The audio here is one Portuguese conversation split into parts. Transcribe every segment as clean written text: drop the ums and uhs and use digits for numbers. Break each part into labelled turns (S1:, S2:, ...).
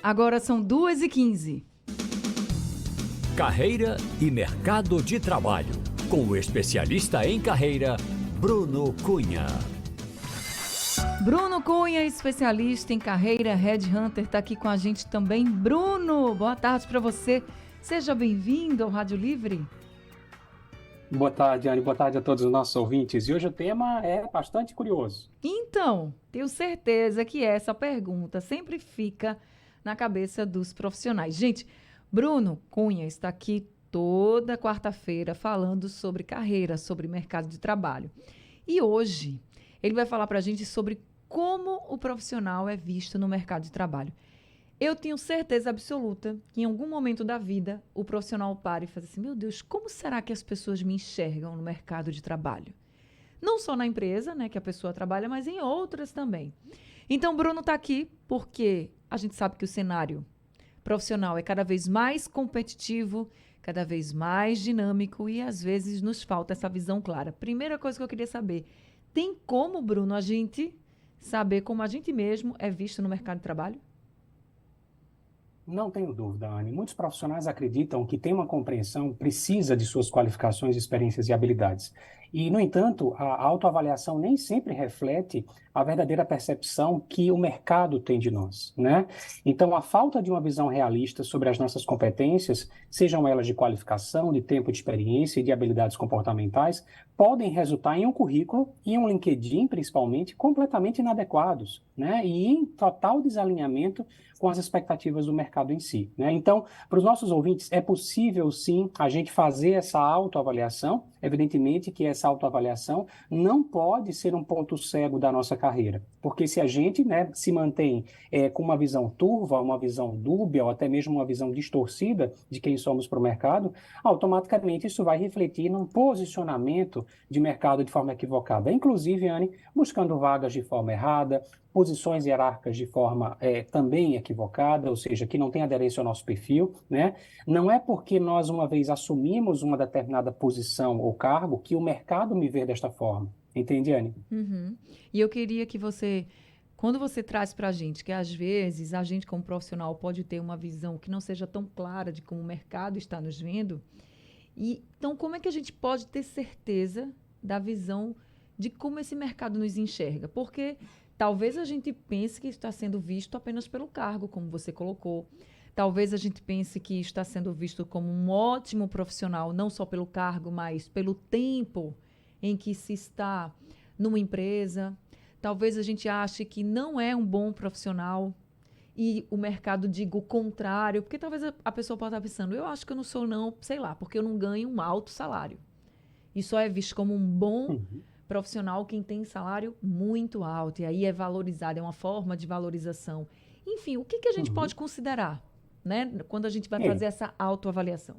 S1: Agora são 2h15.
S2: Carreira e mercado de trabalho, com o especialista em carreira, Bruno Cunha.
S1: Bruno Cunha, especialista em carreira, Headhunter, está aqui com a gente também. Bruno, boa tarde para você. Seja bem-vindo ao Rádio Livre.
S3: Boa tarde, Anne. Boa tarde a todos os nossos ouvintes. E hoje o tema é bastante curioso.
S1: Então, tenho certeza que essa pergunta sempre fica na cabeça dos profissionais. Gente, Bruno Cunha está aqui toda quarta-feira falando sobre carreira, sobre mercado de trabalho. E hoje ele vai falar para a gente sobre como o profissional é visto no mercado de trabalho. Eu tenho certeza absoluta que em algum momento da vida o profissional para e faz assim, meu Deus, como será que as pessoas me enxergam no mercado de trabalho? Não só na empresa, né, que a pessoa trabalha, mas em outras também. Então, Bruno está aqui porque a gente sabe que o cenário profissional é cada vez mais competitivo, cada vez mais dinâmico e às vezes nos falta essa visão clara. Primeira coisa que eu queria saber, tem como, Bruno, a gente saber como a gente mesmo é visto no mercado de trabalho?
S3: Não tenho dúvida, Anne. Muitos profissionais acreditam que ter uma compreensão precisa de suas qualificações, experiências e habilidades. E, no entanto, a autoavaliação nem sempre reflete a verdadeira percepção que o mercado tem de nós, né? Então, a falta de uma visão realista sobre as nossas competências, sejam elas de qualificação, de tempo de experiência e de habilidades comportamentais, podem resultar em um currículo e um LinkedIn, principalmente, completamente inadequados, né? E em total desalinhamento com as expectativas do mercado em si, né? Então, para os nossos ouvintes, é possível, sim, a gente fazer essa autoavaliação. Evidentemente que essa autoavaliação não pode ser um ponto cego da nossa carreira, porque se a gente, né, se mantém com uma visão turva, uma visão dúbia ou até mesmo uma visão distorcida de quem somos para o mercado, automaticamente isso vai refletir num posicionamento de mercado de forma equivocada. Inclusive, Anne, buscando vagas de forma errada, posições hierárquicas de forma também equivocada, ou seja, que não tem aderência ao nosso perfil, né? Não é porque nós uma vez assumimos uma determinada posição ou cargo que o mercado me vê desta forma. Entende, Anne?
S1: Uhum. E eu queria que você, quando você traz para a gente que às vezes a gente como profissional pode ter uma visão que não seja tão clara de como o mercado está nos vendo, e então como é que a gente pode ter certeza da visão de como esse mercado nos enxerga? Porque talvez a gente pense que está sendo visto apenas pelo cargo, como você colocou. Talvez a gente pense que está sendo visto como um ótimo profissional, não só pelo cargo, mas pelo tempo em que se está numa empresa. Talvez a gente ache que não é um bom profissional e o mercado diga o contrário, porque talvez a pessoa possa estar pensando, eu acho que eu não sou não, sei lá, porque eu não ganho um alto salário. E só é visto como um bom profissional quem tem salário muito alto, e aí é valorizado, é uma forma de valorização. Enfim, o que a gente pode considerar, né, quando a gente vai fazer essa autoavaliação?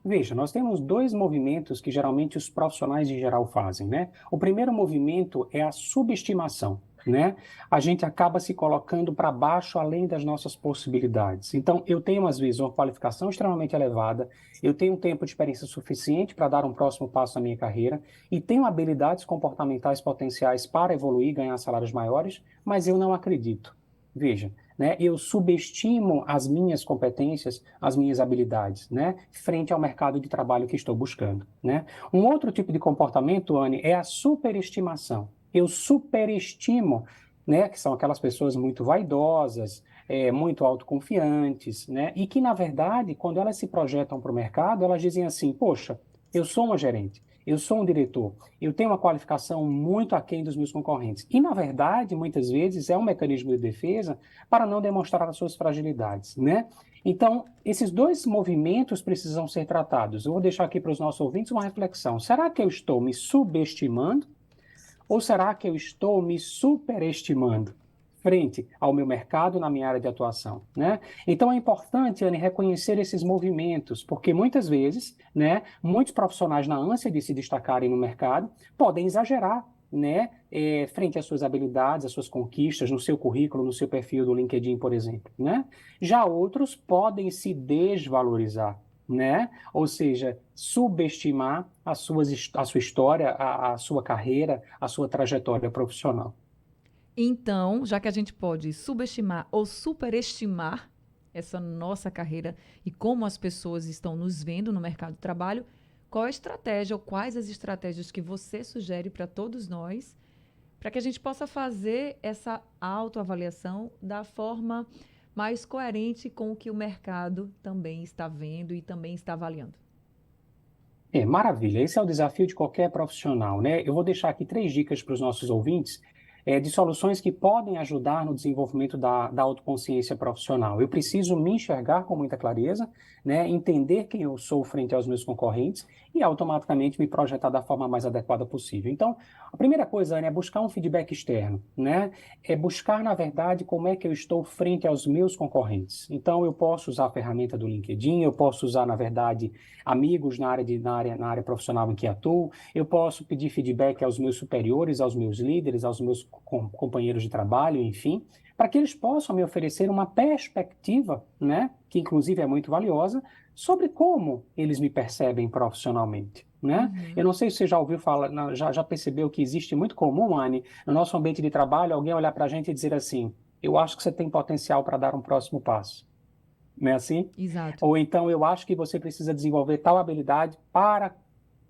S3: Veja, nós temos dois movimentos que geralmente os profissionais em geral fazem, né? O primeiro movimento é a subestimação, né? A gente acaba se colocando para baixo além das nossas possibilidades. Então, eu tenho, às vezes, uma qualificação extremamente elevada, eu tenho um tempo de experiência suficiente para dar um próximo passo na minha carreira e tenho habilidades comportamentais potenciais para evoluir e ganhar salários maiores, mas eu não acredito. Veja, né, eu subestimo as minhas competências, as minhas habilidades, né, frente ao mercado de trabalho que estou buscando, né? Um outro tipo de comportamento, Anne, é a superestimação. Eu superestimo, né, que são aquelas pessoas muito vaidosas, muito autoconfiantes, né, e que, na verdade, quando elas se projetam para o mercado, elas dizem assim, poxa, eu sou uma gerente, eu sou um diretor, eu tenho uma qualificação muito aquém dos meus concorrentes. E, na verdade, muitas vezes é um mecanismo de defesa para não demonstrar as suas fragilidades, né? Então, esses dois movimentos precisam ser tratados. Eu vou deixar aqui para os nossos ouvintes uma reflexão. Será que eu estou me subestimando ou será que eu estou me superestimando frente ao meu mercado na minha área de atuação, né? Então é importante, Anne, reconhecer esses movimentos, porque muitas vezes, né, muitos profissionais na ânsia de se destacarem no mercado podem exagerar, né, frente às suas habilidades, às suas conquistas, no seu currículo, no seu perfil do LinkedIn, por exemplo, né? Já outros podem se desvalorizar, né? Ou seja, subestimar a sua história, a sua carreira, a sua trajetória profissional.
S1: Então, já que a gente pode subestimar ou superestimar essa nossa carreira e como as pessoas estão nos vendo no mercado de trabalho, qual a estratégia ou quais as estratégias que você sugere para todos nós, para que a gente possa fazer essa autoavaliação da forma mais coerente com o que o mercado também está vendo e também está avaliando?
S3: Maravilha. Esse é o desafio de qualquer profissional, né? Eu vou deixar aqui 3 dicas para os nossos ouvintes, de soluções que podem ajudar no desenvolvimento da autoconsciência profissional. Eu preciso me enxergar com muita clareza, né? Entender quem eu sou frente aos meus concorrentes e automaticamente me projetar da forma mais adequada possível. Então, a primeira coisa, Anne, é buscar um feedback externo, né? É buscar, na verdade, como é que eu estou frente aos meus concorrentes. Então, eu posso usar a ferramenta do LinkedIn, eu posso usar, na verdade, amigos na área profissional em que atuo, eu posso pedir feedback aos meus superiores, aos meus líderes, aos meus companheiros de trabalho, enfim, para que eles possam me oferecer uma perspectiva, né, que inclusive é muito valiosa, sobre como eles me percebem profissionalmente. Né? Eu não sei se você já ouviu falar, já percebeu que existe muito comum, Anne, no nosso ambiente de trabalho, alguém olhar para a gente e dizer assim: eu acho que você tem potencial para dar um próximo passo. Não é assim?
S1: Exato.
S3: Ou então, eu acho que você precisa desenvolver tal habilidade para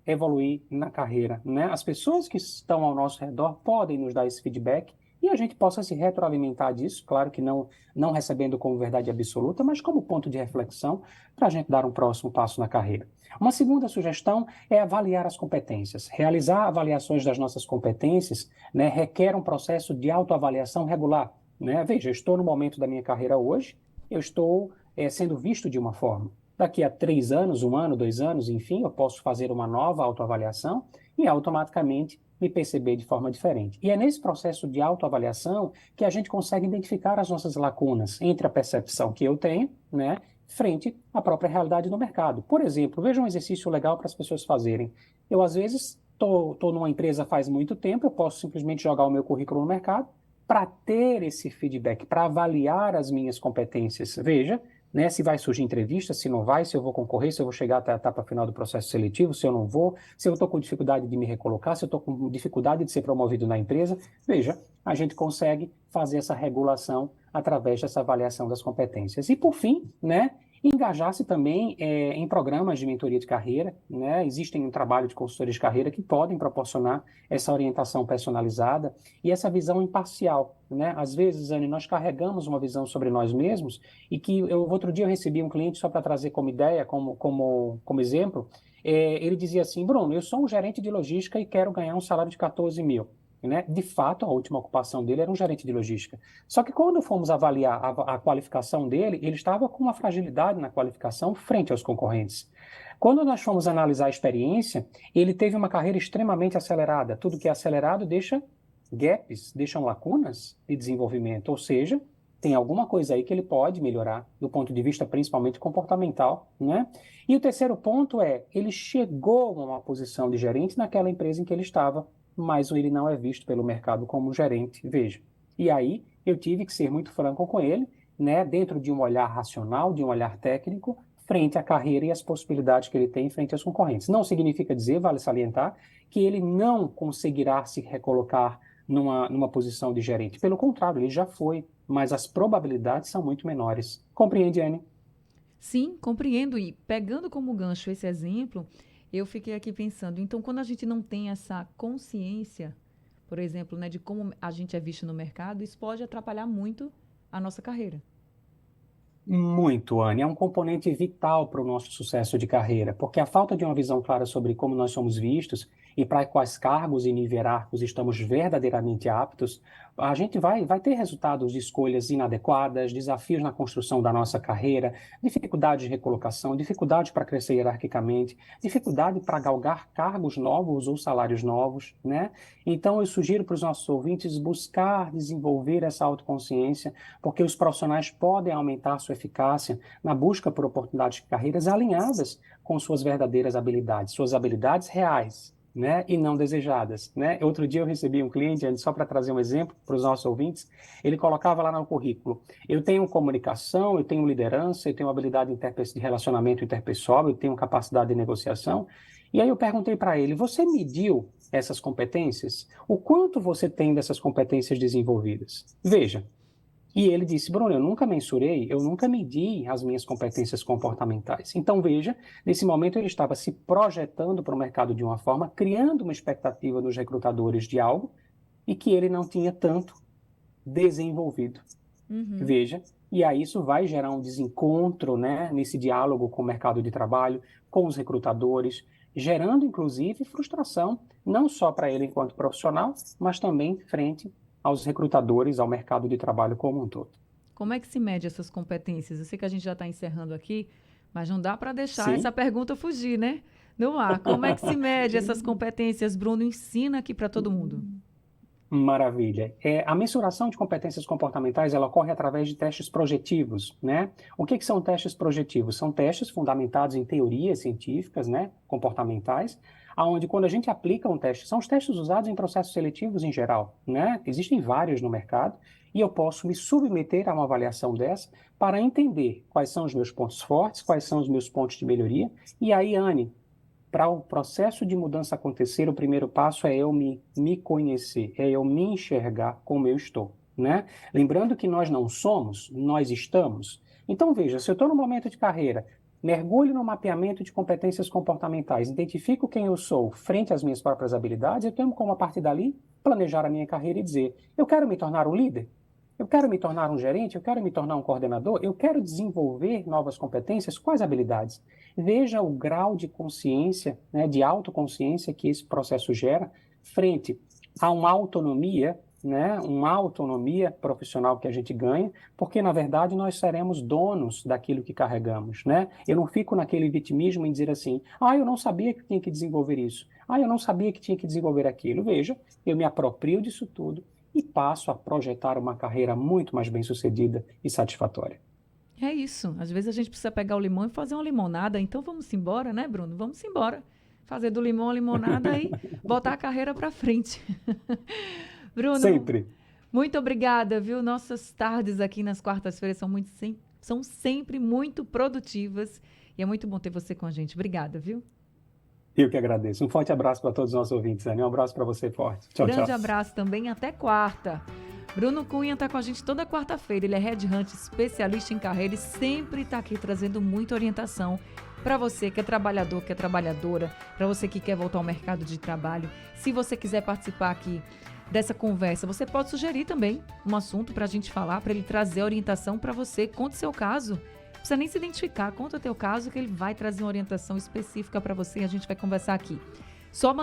S3: evoluir na carreira, né? As pessoas que estão ao nosso redor podem nos dar esse feedback e a gente possa se retroalimentar disso, claro que não recebendo como verdade absoluta, mas como ponto de reflexão para a gente dar um próximo passo na carreira. Uma segunda sugestão é avaliar as competências. Realizar avaliações das nossas competências, né, requer um processo de autoavaliação regular, né? Veja, eu estou no momento da minha carreira hoje, eu estou sendo visto de uma forma. Daqui a 3 anos, 1 ano, 2 anos, enfim, eu posso fazer uma nova autoavaliação e automaticamente me perceber de forma diferente. E é nesse processo de autoavaliação que a gente consegue identificar as nossas lacunas entre a percepção que eu tenho, né, frente à própria realidade do mercado. Por exemplo, veja um exercício legal para as pessoas fazerem. Eu, às vezes, estou numa empresa faz muito tempo, eu posso simplesmente jogar o meu currículo no mercado para ter esse feedback, para avaliar as minhas competências. Veja, né, se vai surgir entrevista, se não vai, se eu vou concorrer, se eu vou chegar até a etapa final do processo seletivo, se eu não vou, se eu estou com dificuldade de me recolocar, se eu estou com dificuldade de ser promovido na empresa. Veja, a gente consegue fazer essa regulação através dessa avaliação das competências. E, por fim, né, engajar-se também em programas de mentoria de carreira, né? Existem um trabalho de consultoria de carreira que podem proporcionar essa orientação personalizada e essa visão imparcial, né? Às vezes, Anne, nós carregamos uma visão sobre nós mesmos e que outro dia eu recebi um cliente, só para trazer como ideia, como exemplo, ele dizia assim: Bruno, eu sou um gerente de logística e quero ganhar um salário de 14 mil. Né? De fato, a última ocupação dele era um gerente de logística. Só que quando fomos avaliar a qualificação dele, ele estava com uma fragilidade na qualificação frente aos concorrentes. Quando nós fomos analisar a experiência, ele teve uma carreira extremamente acelerada. Tudo que é acelerado deixa gaps, deixam lacunas de desenvolvimento, ou seja, tem alguma coisa aí que ele pode melhorar, do ponto de vista principalmente comportamental, né? E o terceiro ponto é, ele chegou a uma posição de gerente naquela empresa em que ele estava, mas ele não é visto pelo mercado como gerente, veja. E aí eu tive que ser muito franco com ele, né, dentro de um olhar racional, de um olhar técnico, frente à carreira e às possibilidades que ele tem frente aos concorrentes. Não significa dizer, vale salientar, que ele não conseguirá se recolocar numa posição de gerente. Pelo contrário, ele já foi, mas as probabilidades são muito menores. Compreende, Anne?
S1: Sim, compreendo. E pegando como gancho esse exemplo, eu fiquei aqui pensando, então, quando a gente não tem essa consciência, por exemplo, né, de como a gente é visto no mercado, isso pode atrapalhar muito a nossa carreira.
S3: Muito, Anne. É um componente vital para o nosso sucesso de carreira, porque a falta de uma visão clara sobre como nós somos vistos e para quais cargos e nível hierárquicos estamos verdadeiramente aptos, a gente vai ter resultados de escolhas inadequadas, desafios na construção da nossa carreira, dificuldade de recolocação, dificuldade para crescer hierarquicamente, dificuldade para galgar cargos novos ou salários novos, né? Então, eu sugiro para os nossos ouvintes buscar desenvolver essa autoconsciência, porque os profissionais podem aumentar sua eficácia na busca por oportunidades de carreiras alinhadas com suas verdadeiras habilidades, suas habilidades reais, né, e não desejadas, né? Outro dia eu recebi um cliente, só para trazer um exemplo para os nossos ouvintes, ele colocava lá no currículo: eu tenho comunicação, eu tenho liderança, eu tenho habilidade de relacionamento interpessoal, eu tenho capacidade de negociação, E aí eu perguntei para ele, você mediu essas competências? O quanto você tem dessas competências desenvolvidas? Veja, e ele disse, Bruno, eu nunca mensurei, eu nunca medi as minhas competências comportamentais. Então, veja, nesse momento ele estava se projetando para o mercado de uma forma, criando uma expectativa nos recrutadores de algo e que ele não tinha tanto desenvolvido. Veja, e aí isso vai gerar um desencontro, né, nesse diálogo com o mercado de trabalho, com os recrutadores, gerando, inclusive, frustração, não só para ele enquanto profissional, mas também frente aos recrutadores, ao mercado de trabalho como um todo.
S1: Como é que se mede essas competências? Eu sei que a gente já está encerrando aqui, mas não dá para deixar
S3: Sim.
S1: essa pergunta fugir, né? No ar. Como é que se mede essas competências? Bruno, ensina aqui para todo mundo.
S3: Maravilha. A mensuração de competências comportamentais, ela ocorre através de testes projetivos, né? O que são testes projetivos? São testes fundamentados em teorias científicas, né, comportamentais, aonde quando a gente aplica um teste, são os testes usados em processos seletivos em geral, né? Existem vários no mercado e eu posso me submeter a uma avaliação dessa para entender quais são os meus pontos fortes, quais são os meus pontos de melhoria. E aí, Anne, para o processo de mudança acontecer, o primeiro passo é eu me conhecer, é eu me enxergar como eu estou, né? Lembrando que nós não somos, nós estamos. Então, veja, se eu estou no momento de carreira, mergulho no mapeamento de competências comportamentais, identifico quem eu sou frente às minhas próprias habilidades, eu tenho como, a partir dali, planejar a minha carreira e dizer, eu quero me tornar um líder? Eu quero me tornar um gerente? Eu quero me tornar um coordenador? Eu quero desenvolver novas competências? Quais habilidades? Veja o grau de consciência, né, de autoconsciência que esse processo gera frente a uma autonomia, né, uma autonomia profissional que a gente ganha, porque, na verdade, nós seremos donos daquilo que carregamos, né? Eu não fico naquele vitimismo em dizer assim, eu não sabia que tinha que desenvolver isso, eu não sabia que tinha que desenvolver aquilo. Veja, eu me aproprio disso tudo e passo a projetar uma carreira muito mais bem-sucedida e satisfatória.
S1: É isso. Às vezes a gente precisa pegar o limão e fazer uma limonada. Então vamos embora, né, Bruno? Vamos embora. Fazer do limão a limonada e botar a carreira para frente. Bruno,
S3: Sempre.
S1: muito obrigada, viu? Nossas tardes aqui nas quartas-feiras são sempre muito produtivas e é muito bom ter você com a gente. Obrigada, viu?
S3: Eu que agradeço. Um forte abraço para todos os nossos ouvintes, Anny. Um abraço para você forte. Tchau,
S1: Grande
S3: tchau.
S1: abraço também. Até quarta. Bruno Cunha está com a gente toda quarta-feira. Ele é headhunter, especialista em carreira e sempre está aqui trazendo muita orientação para você que é trabalhador, que é trabalhadora, para você que quer voltar ao mercado de trabalho. Se você quiser participar aqui dessa conversa, você pode sugerir também um assunto para a gente falar, para ele trazer orientação para você. Conte seu caso. Não precisa nem se identificar. Conta o teu caso que ele vai trazer uma orientação específica para você e a gente vai conversar aqui. Só